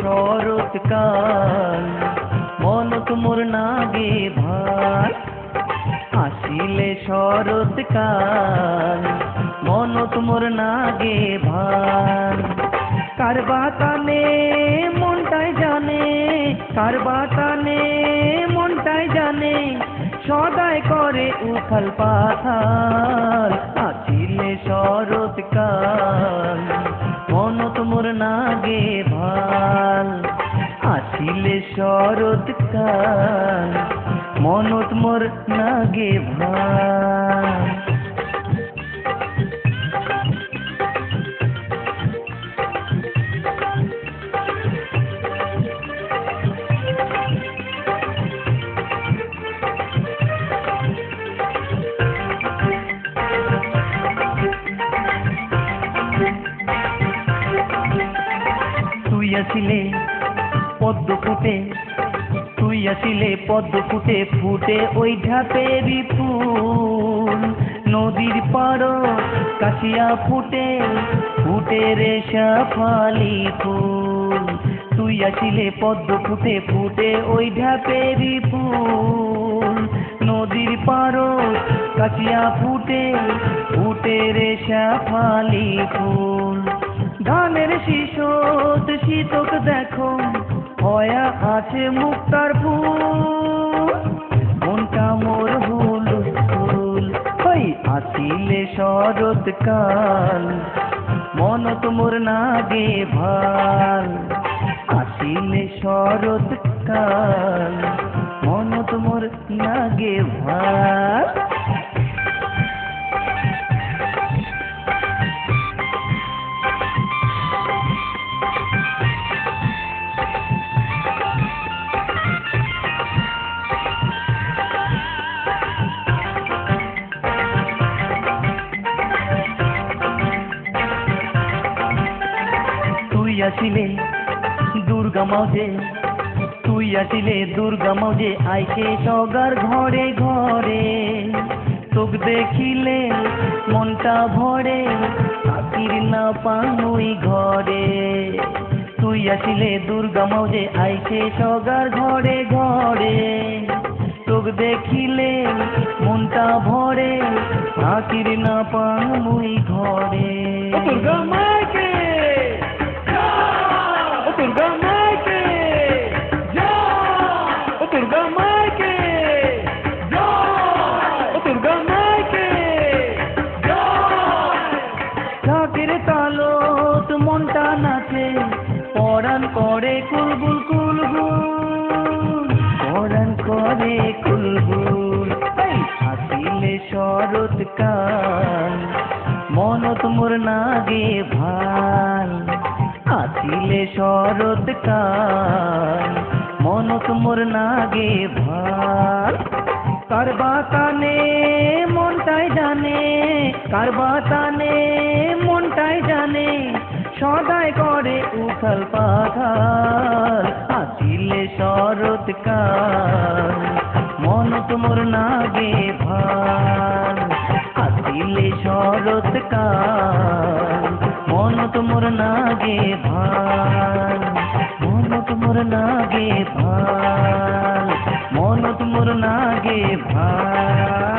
শরৎকাল মনত মোর নাগে ভাল। আসিলে শরৎকাল মনত মোর নাগে ভাল। কার বাতানে মনটাই জানে, কার বাতানে মনটাই জানে, সদাই করে উথাল পাথাল। আসিলে শরৎকাল মনত মোর নাগে ভাল। আসিলে শরৎকাল মনত মোর নাগে ভাল। তুই আসিলে পদ্ম ফুটে, তুই আসিলে পদ্ম ফুটে, ফুটে ওই ঢাপেরই ফুল। নদীর পাড় কাশিয়া ফুটে, ফুটে রে শাফালি ফুল। তুই আসিলে পদ্ম ফুটে, ফুটে ওই ঢাপেরই ফুল। নদীর পাড় কাশিয়া ফুটে, ফুটে রে শাফালি ফুল। ধানের শিশোত শীতক দেখো, হয়া আছে মুক্তার ফুল। মনটা মোর হুলস্থুল, ওই আসিলে শরৎকাল মনত মোর নাগে ভাল। আসিলে শরৎকাল মনত মোর নাগে ভাল। তুই আসিলে দুর্গা মাঝে, তুই আসিলে দুর্গা মাঝে, আইছে সগার ঘরে ঘরে। তোক দেখিলে মনটা ভরে, থাকির না পানুই ঘরে। তুই আসিলে দুর্গা মাঝে, আইছে সগার ঘরে ঘরে। তোক দেখিলে মনটা ভরে, থাকির না পানুই ঘরে। দুর্গা মাকে, দুর্গা মাকে জয়, দুর্গা মাকে জয়, দুর্গা মাকে জয়। ঢাকের তালত মনটা নাচে, পরাণ করে কুলবুল কুলবুল, পরাণ করে কুলবুল। আসিলে শরৎকাল মনত মোর নাগে ভাল। আসিলে শরৎকাল মনত মোর নাগে ভাল। কার বাতানে মনটাই জানে, কার বাতানে মনটাই জানে, সদাই করে উথাল পাথাল। আসিলে শরৎকাল মনত মোর নাগে ভাল। আসিলে শরৎকাল মনত মোর নাগে ভাল। মনত মোর নাগে ভাল, মনত মোর নাগে ভাল।